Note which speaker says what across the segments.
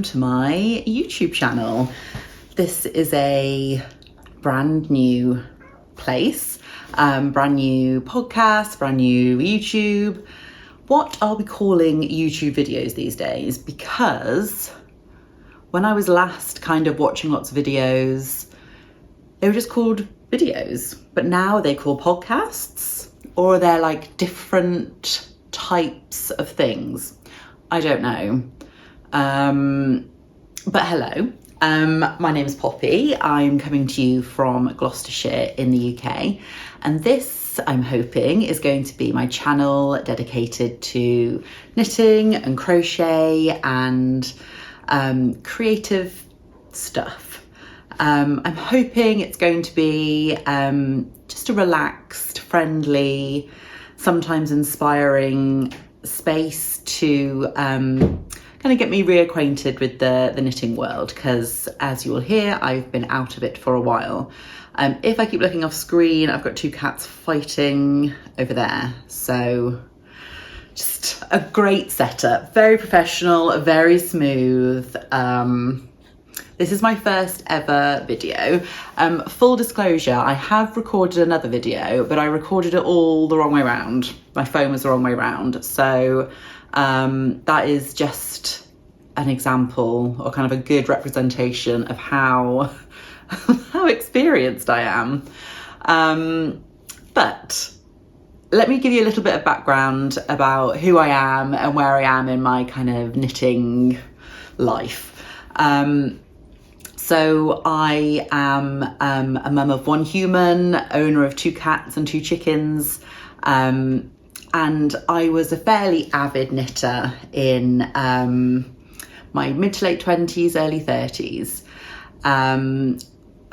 Speaker 1: to my YouTube channel. This is a brand new place, brand new podcast, brand new YouTube. What are we calling YouTube videos these days? Because when I was last kind of watching lots of videos, they were just called videos, but now they call podcasts, or they're like different types of things. I don't know. But hello, my name is Poppy. I'm coming to you from Gloucestershire in the UK, and this, I'm hoping, is going to be my channel dedicated to knitting and crochet and creative stuff. I'm hoping it's going to be just a relaxed, friendly, sometimes inspiring space to kind of get me reacquainted with the knitting world, because as you will hear, I've been out of it for a while. If I keep looking off screen, I've got two cats fighting over there, so just a great setup, very professional, very smooth. This is my first ever video. Full disclosure, I have recorded another video, but I recorded it all the wrong way around. My phone was the wrong way around. So that is just an example, or kind of a good representation of how experienced I am. But let me give you a little bit of background about who I am and where I am in my kind of knitting life. So I am a mum of one human, owner of two cats and two chickens, and I was a fairly avid knitter in my mid to late 20s, early 30s.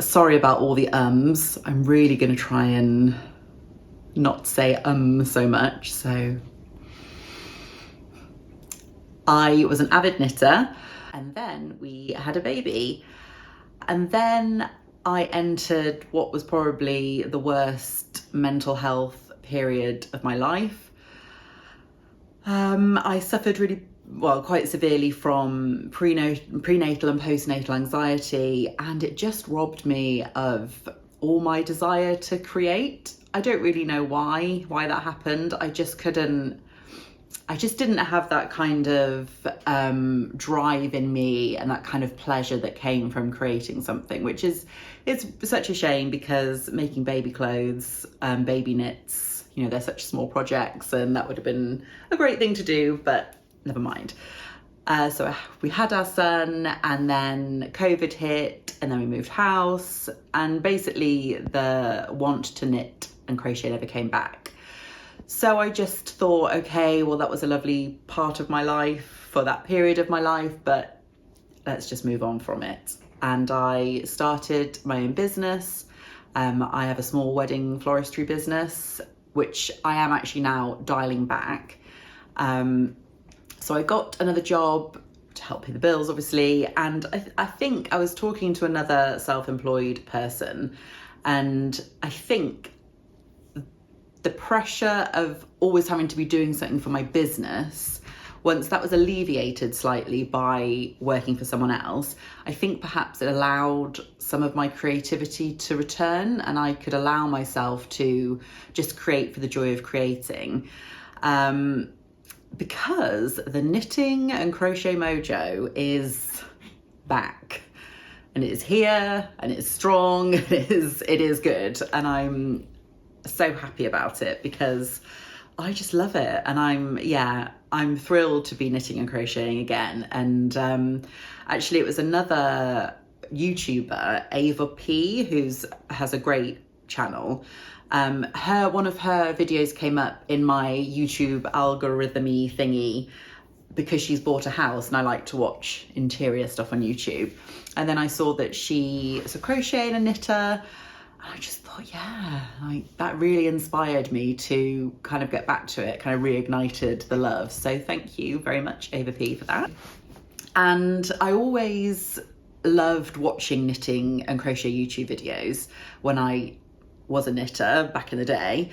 Speaker 1: Sorry about all the ums. I'm really going to try and not say so much. So I was an avid knitter, and then we had a baby. And then I entered what was probably the worst mental health period of my life. I suffered quite severely from prenatal and postnatal anxiety, and it just robbed me of all my desire to create. I don't really know why that happened. I just didn't have that kind of drive in me and that kind of pleasure that came from creating something, which is, it's such a shame, because making baby clothes, baby knits, you know, they're such small projects, and that would have been a great thing to do, but never mind. So we had our son, and then COVID hit, and then we moved house, and basically the want to knit and crochet never came back. So I just thought, okay, well, that was a lovely part of my life for that period of my life, but let's just move on from it. And I started my own business. I have a small wedding floristry business, which I am actually now dialing back. So I got another job to help pay the bills, obviously. And I think I was talking to another self-employed person, and I think the pressure of always having to be doing something for my business, once that was alleviated slightly by working for someone else, I think perhaps it allowed some of my creativity to return, and I could allow myself to just create for the joy of creating. Because the knitting and crochet mojo is back, and it is here, and it's strong, it is good, and I'm so happy about it, because I just love it, and I'm thrilled to be knitting and crocheting again. And actually it was another YouTuber, Ava P, who has a great channel. One of her videos came up in my YouTube algorithm-y thingy, because she's bought a house and I like to watch interior stuff on YouTube. And then I saw that she's a crocheter and a knitter. I just thought, that really inspired me to kind of get back to it, kind of reignited the love. So thank you very much, Ava P, for that. And I always loved watching knitting and crochet YouTube videos when I was a knitter back in the day.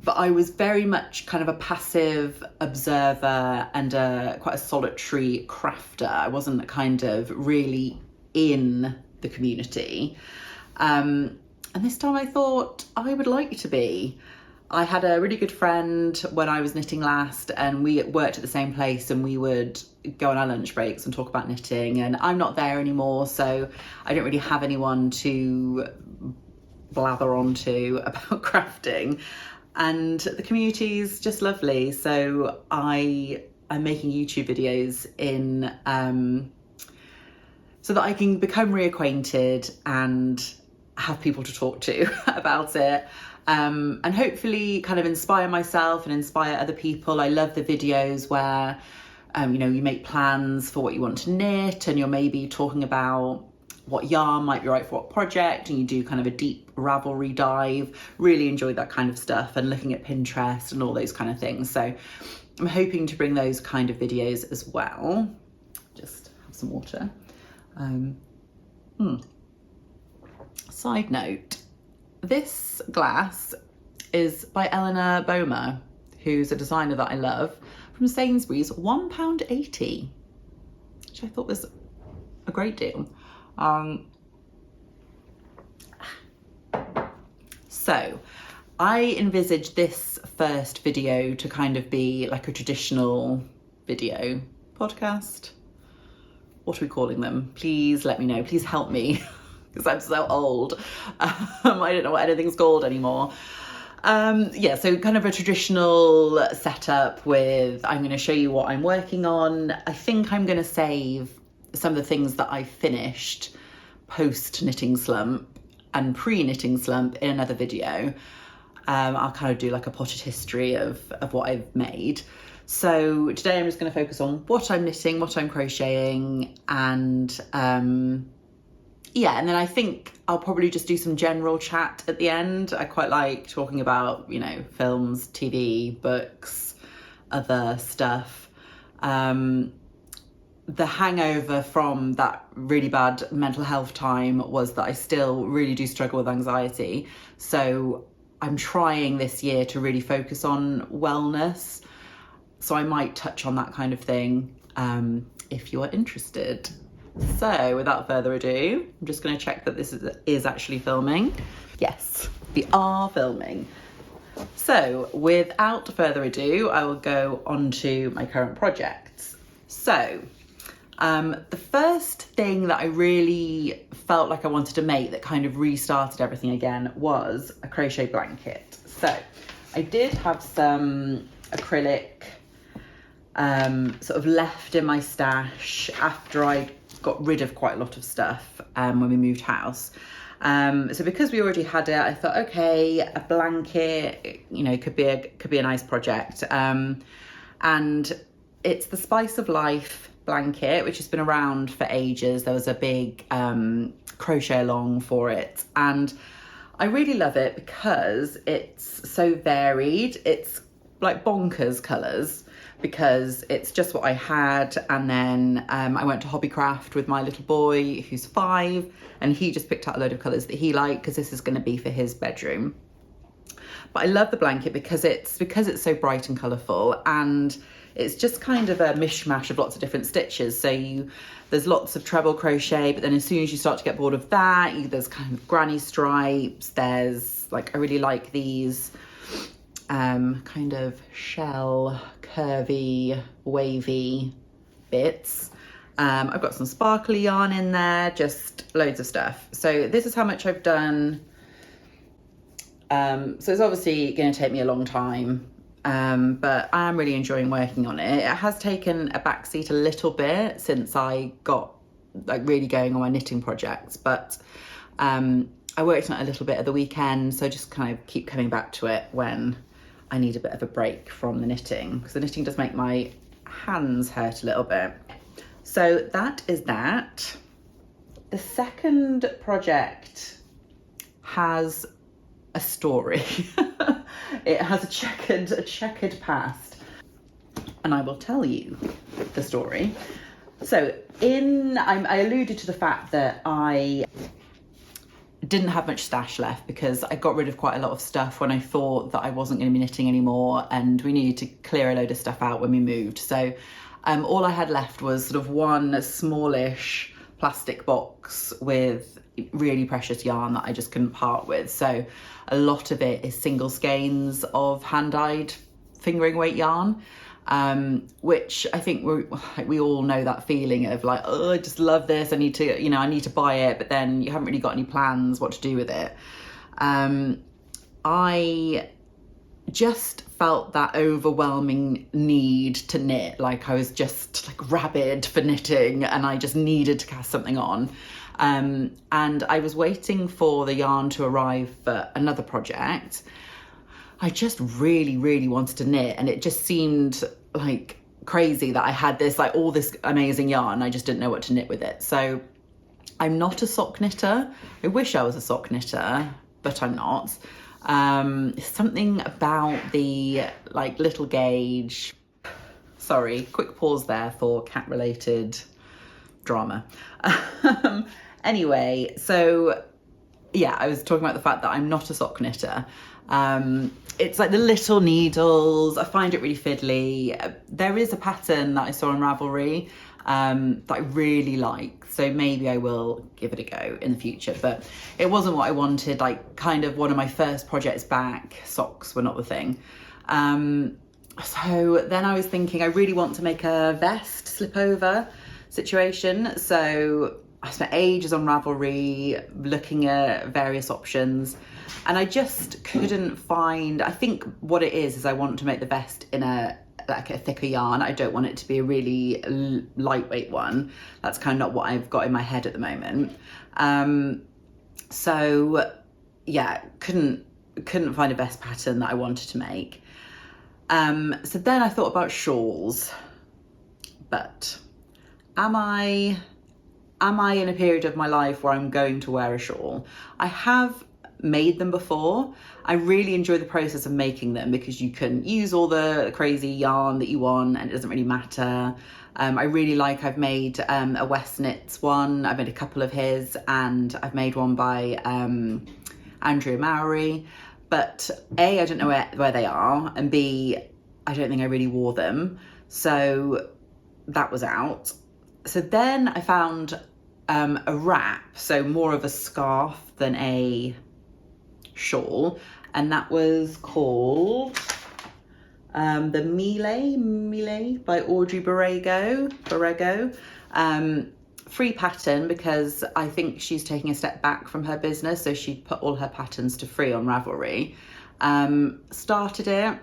Speaker 1: but I was very much kind of a passive observer and quite a solitary crafter. I wasn't kind of really in the community. And this time I thought I would like to be. I had a really good friend when I was knitting last, and we worked at the same place, and we would go on our lunch breaks and talk about knitting, and I'm not there anymore, so I don't really have anyone to blather onto about crafting, and the community is just lovely. So I'm making YouTube videos in so that I can become reacquainted and have people to talk to about it. And hopefully kind of inspire myself and inspire other people. I love the videos where, you know, you make plans for what you want to knit, and you're maybe talking about what yarn might be right for what project, and you do kind of a deep Ravelry dive. Really enjoy that kind of stuff, and looking at Pinterest and all those kind of things. So I'm hoping to bring those kind of videos as well. Just have some water. Side note, this glass is by Eleanor Bomer, who's a designer that I love, from Sainsbury's, £1.80, which I thought was a great deal. So I envisaged this first video to kind of be like a traditional video podcast. What are we calling them? Please let me know. Please help me, because I'm so old. I don't know what anything's called anymore. Yeah, so kind of a traditional setup with, I'm going to show you what I'm working on. I think I'm going to save some of the things that I finished post knitting slump and pre knitting slump in another video. I'll kind of do like a potted history of what I've made. So today I'm just going to focus on what I'm knitting, what I'm crocheting, and yeah, and then I think I'll probably just do some general chat at the end. I quite like talking about, you know, films, TV, books, other stuff. The hangover from that really bad mental health time was that I still really do struggle with anxiety. So I'm trying this year to really focus on wellness. So I might touch on that kind of thing if you are interested. So without further ado, I'm just going to check that this is actually filming. Yes, we are filming. So without further ado, I will go on to my current projects. So the first thing that I really felt like I wanted to make that kind of restarted everything again was a crochet blanket. So I did have some acrylic sort of left in my stash after I got rid of quite a lot of stuff when we moved house. So because we already had it, I thought, okay, a blanket, you know, could be a nice project. And it's the Spice of Life blanket, which has been around for ages. There was a big crochet along for it, and I really love it because it's so varied. It's like bonkers colours, because it's just what I had. And then I went to Hobbycraft with my little boy who's 5, and he just picked out a load of colours that he liked, because this is going to be for his bedroom. But I love the blanket because it's so bright and colourful, and it's just kind of a mishmash of lots of different stitches. So there's lots of treble crochet, but then as soon as you start to get bored of that, there's kind of granny stripes. There's like, I really like these kind of shell, curvy, wavy bits. I've got some sparkly yarn in there, just loads of stuff. So this is how much I've done. So it's obviously going to take me a long time, but I am really enjoying working on it. It has taken a backseat a little bit since I got like really going on my knitting projects, but I worked on it a little bit at the weekend, so just kind of keep coming back to it when I need a bit of a break from the knitting, because the knitting does make my hands hurt a little bit. So that is that. The second project has a story. It has a checkered past, and I will tell you the story. So I alluded to the fact that I didn't have much stash left because I got rid of quite a lot of stuff when I thought that I wasn't going to be knitting anymore, and we needed to clear a load of stuff out when we moved. So all I had left was sort of one smallish plastic box with really precious yarn that I just couldn't part with. So a lot of it is single skeins of hand-dyed fingering weight yarn, which I think we all know that feeling of like, oh, I just love this, I need to buy it, but then you haven't really got any plans what to do with it. I just felt that overwhelming need to knit, like I was just like rabid for knitting and I just needed to cast something on. And I was waiting for the yarn to arrive for another project. I just really, really wanted to knit, and it just seemed like crazy that I had this, like all this amazing yarn, I just didn't know what to knit with it. So I'm not a sock knitter. I wish I was a sock knitter, but I'm not. Something about the like little gauge, sorry, quick pause there for cat related drama. Anyway, so yeah, I was talking about the fact that I'm not a sock knitter. It's like the little needles, I find it really fiddly. There is a pattern that I saw on Ravelry that I really like, so maybe I will give it a go in the future, but it wasn't what I wanted. Like kind of one of my first projects back, socks were not the thing. So then I was thinking I really want to make a vest slip over situation, so I spent ages on Ravelry looking at various options, and I just couldn't find, I think what it is I want to make the vest in a thicker yarn. I don't want it to be a really lightweight one. That's kind of not what I've got in my head at the moment. So yeah, couldn't find a vest pattern that I wanted to make. So then I thought about shawls, but am I in a period of my life where I'm going to wear a shawl? I have made them before. I really enjoy the process of making them because you can use all the crazy yarn that you want and it doesn't really matter. I really like, I've made a West Knits one, I've made a couple of his, and I've made one by Andrea Mowry, but A, I don't know where they are, and B, I don't think I really wore them, so that was out. So then I found a wrap, so more of a scarf than a shawl, and that was called the Mille by Audrey Borrego. Free pattern because I think she's taking a step back from her business, so she put all her patterns to free on Ravelry. Started it,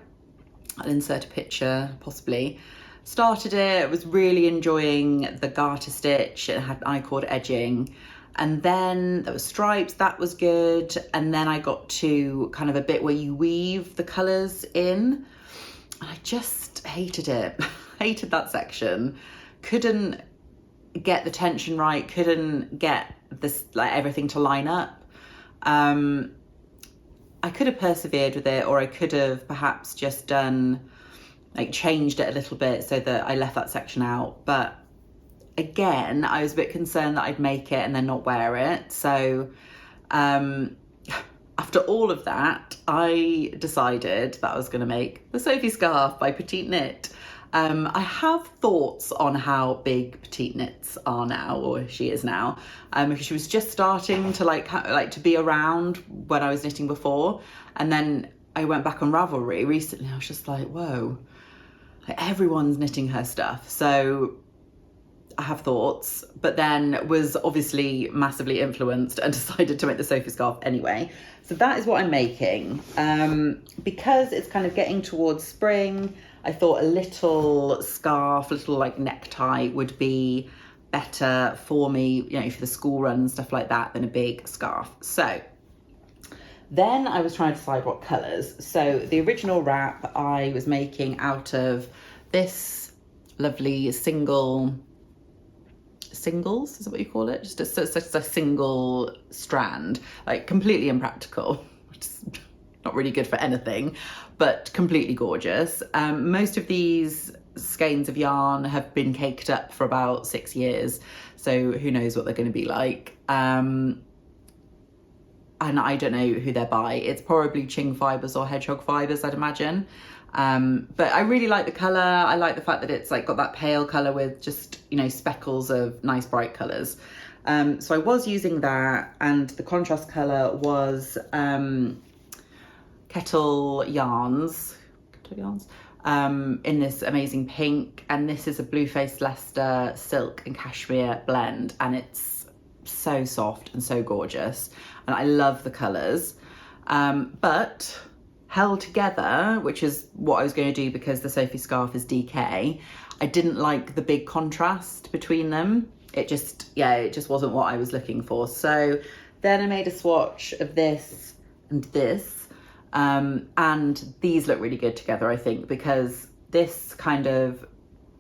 Speaker 1: I'll insert a picture possibly. Started it, was really enjoying the garter stitch, it had I-cord edging, and then there was stripes, that was good, and then I got to kind of a bit where you weave the colours in, and I just hated it. Hated that section. Couldn't get the tension right, couldn't get this, like, everything to line up. I could have persevered with it, or I could have perhaps just done, like, changed it a little bit so that I left that section out. But again, I was a bit concerned that I'd make it and then not wear it. So after all of that, I decided that I was going to make the Sophie scarf by Petite Knit. I have thoughts on how big Petite Knits are now, or she is now, because she was just starting to like to be around when I was knitting before, and then I went back on Ravelry recently. I was just like, whoa, like, everyone's knitting her stuff. So I have thoughts, but then was obviously massively influenced and decided to make the Sophie scarf anyway. So that is what I'm making. Because it's kind of getting towards spring, I thought a little scarf, little like necktie would be better for me, you know, for the school run and stuff like that, than a big scarf. So then I was trying to decide what colours. So the original wrap I was making out of this lovely singles, is that what you call it? Just a single strand, like completely impractical, which is not really good for anything, but completely gorgeous. Most of these skeins of yarn have been caked up for about 6 years, so who knows what they're going to be like. and I don't know who they're by. It's probably Ching Fibers or Hedgehog Fibers, I'd imagine. But I really like the colour. I like the fact that it's like got that pale colour with just, you know, speckles of nice bright colours. So I was using that, and the contrast colour was Kettle Yarns, in this amazing pink, and this is a Blueface Leicester silk and cashmere blend, and it's so soft and so gorgeous, and I love the colours. But held together, which is what I was going to do because the Sophie scarf is DK, I didn't like the big contrast between them. It just wasn't what I was looking for. So then I made a swatch of this and this. And these look really good together, I think, because this kind of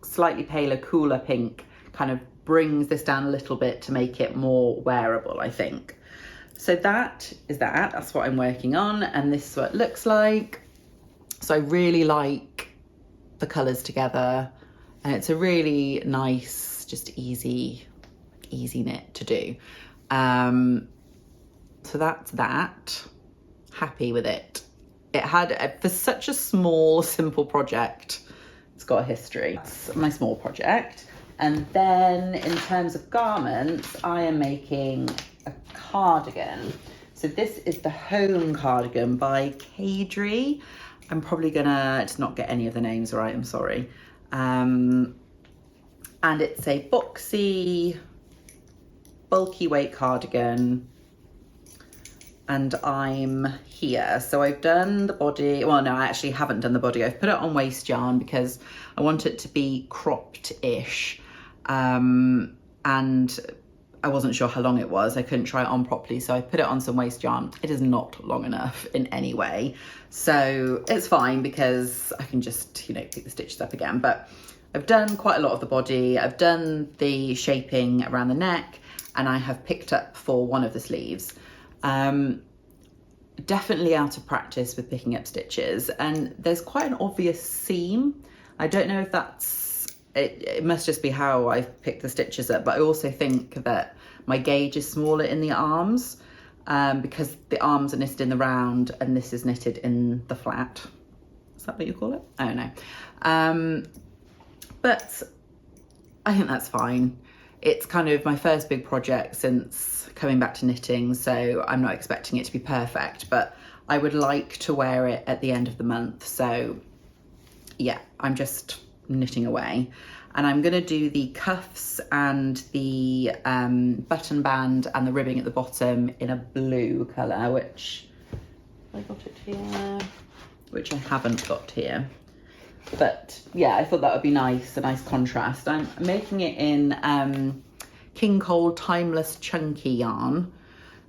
Speaker 1: slightly paler, cooler pink kind of brings this down a little bit to make it more wearable, I think. So that's what I'm working on, and this is what it looks like. So I really like the colours together, and it's a really nice, just easy knit to do. So that's that. Happy with it. It had, for such a small, simple project, it's got a history. That's my small project. And then in terms of garments, I am making a cardigan. So this is the Home Cardigan by Kadri. I'm probably gonna just not get any of the names right, I'm sorry. And it's a boxy, bulky weight cardigan. And I'm here. So I've done the body. Well, no, I actually haven't done the body. I've put it on waste yarn because I want it to be cropped-ish. And I wasn't sure how long it was. I couldn't try it on properly, so I put it on some waste yarn. It is not long enough in any way. So it's fine because I can just, you know, pick the stitches up again. But I've done quite a lot of the body. I've done the shaping around the neck, and I have picked up for one of the sleeves. Definitely out of practice with picking up stitches, and there's quite an obvious seam. I don't know if that's it must just be how I've picked the stitches up, but I also think that my gauge is smaller in the arms, because the arms are knitted in the round and this is knitted in the flat. Is that what you call it? I don't know. But I think that's fine. It's kind of my first big project since coming back to knitting, so I'm not expecting it to be perfect, but I would like to wear it at the end of the month. So yeah, I'm just knitting away, and I'm going to do the cuffs and the button band and the ribbing at the bottom in a blue colour, which I got it here, which I haven't got here. But yeah, I thought that would be nice, a nice contrast. I'm making it in King Cole Timeless Chunky yarn.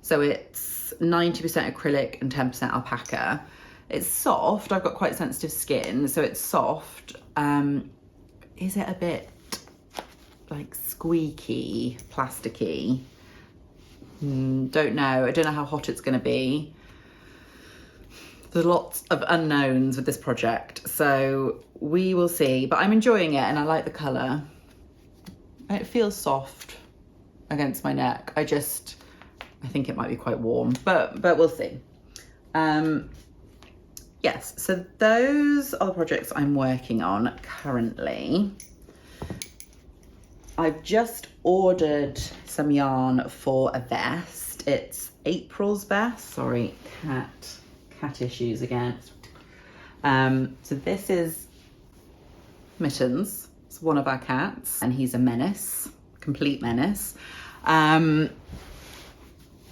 Speaker 1: So it's 90% acrylic and 10% alpaca. It's soft. I've got quite sensitive skin, so it's soft. Is it a bit like squeaky, plasticky? Don't know. I don't know how hot it's going to be. There's lots of unknowns with this project, so we will see. But I'm enjoying it, and I like the colour. It feels soft against my neck. I think it might be quite warm, but we'll see. Yes, so those are the projects I'm working on currently. I've just ordered some yarn for a vest. It's April's vest. Sorry, cat issues again. So this is Mittens. It's one of our cats, and he's a menace, complete menace. I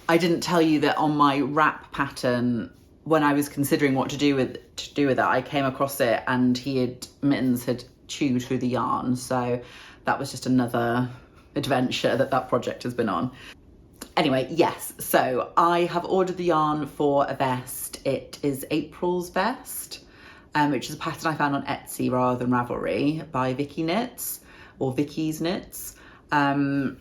Speaker 1: didn't tell you that on my wrap pattern, when I was considering what to do with it, I came across it, and Mittens had chewed through the yarn. So that was just another adventure that project has been on. Anyway, yes, so I have ordered the yarn for a vest. It is April's vest, which is a pattern I found on Etsy rather than Ravelry by Vicky Knits, or Vicky's Knits. And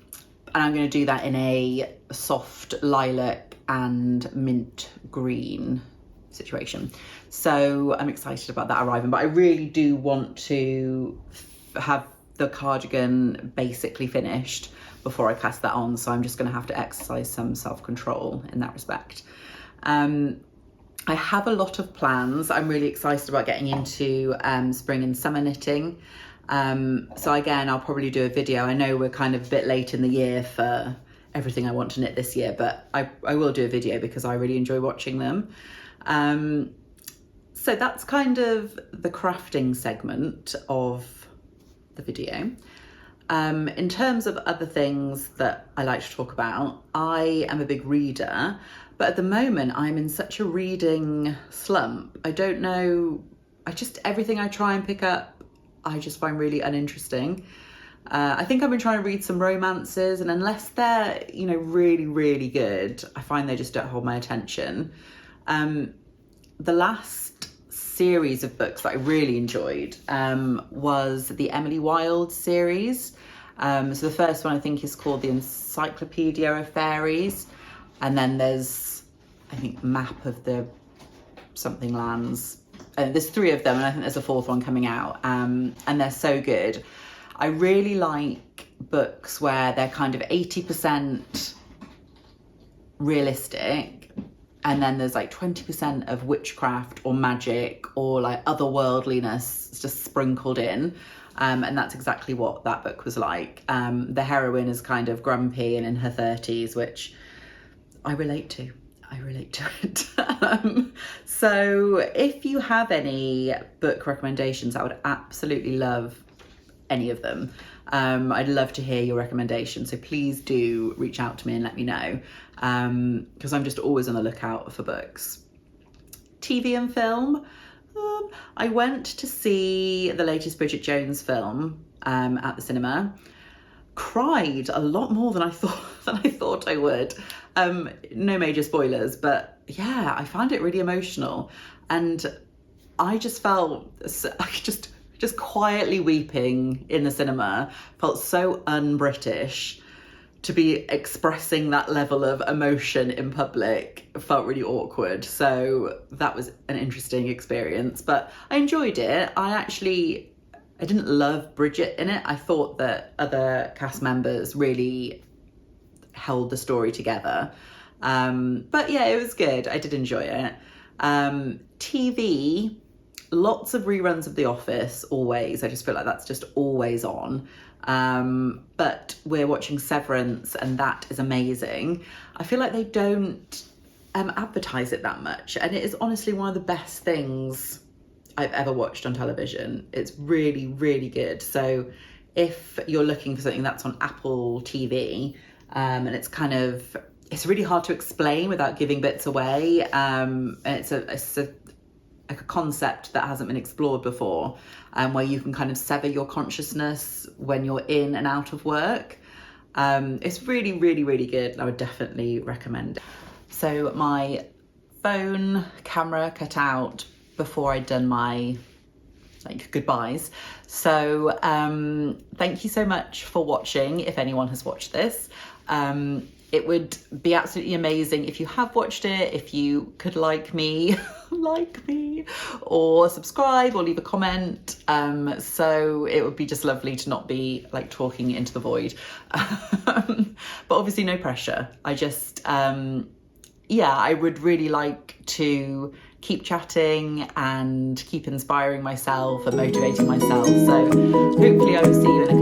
Speaker 1: I'm going to do that in a soft lilac and mint green situation. So I'm excited about that arriving, but I really do want to have the cardigan basically finished before I cast that on, so I'm just going to have to exercise some self-control in that respect. I have a lot of plans. I'm really excited about getting into spring and summer knitting. So again, I'll probably do a video. I know we're kind of a bit late in the year for everything I want to knit this year, but I will do a video because I really enjoy watching them. So that's kind of the crafting segment of the video. In terms of other things that I like to talk about, I am a big reader, but at the moment I'm in such a reading slump. I don't know, everything I try and pick up, I just find really uninteresting. I think I've been trying to read some romances, and unless they're, really, really good, I find they just don't hold my attention. The last series of books that I really enjoyed was the Emily Wilde series. So the first one I think is called The Encyclopedia of Fairies, and then there's, I think, Map of the something lands. There's 3 of them, and I think there's a 4th one coming out, and they're so good. I really like books where they're kind of 80% realistic, and then there's like 20% of witchcraft or magic or like otherworldliness just sprinkled in. And that's exactly what that book was like. The heroine is kind of grumpy and in her 30s, which I relate to. It. So if you have any book recommendations, I would absolutely love any of them. I'd love to hear your recommendations, so please do reach out to me and let me know, because I'm just always on the lookout for books. TV and film. I went to see the latest Bridget Jones film at the cinema. Cried a lot more than I thought I would. No major spoilers, but yeah, I found it really emotional, and I just felt just quietly weeping in the cinema. Felt so un-British to be expressing that level of emotion in public. Felt really awkward. So that was an interesting experience, but I enjoyed it. I didn't love Bridget in it. I thought that other cast members really held the story together. But yeah, it was good. I did enjoy it. TV, lots of reruns of The Office, always. I just feel like that's just always on. But we're watching Severance, and that is amazing. I feel like they don't advertise it that much, and it is honestly one of the best things I've ever watched on television. It's really, really good. So if you're looking for something that's on Apple TV, and it's really hard to explain without giving bits away, and it's a concept that hasn't been explored before, where you can kind of sever your consciousness when you're in and out of work. It's really, really, really good. I would definitely recommend it. So my phone camera cut out before I'd done my goodbyes. So thank you so much for watching, if anyone has watched this. It would be absolutely amazing if you have watched it, if you could like me, or subscribe or leave a comment. So it would be just lovely to not be talking into the void. But obviously no pressure. I just, I would really like to keep chatting and keep inspiring myself and motivating myself. So hopefully I will see you in a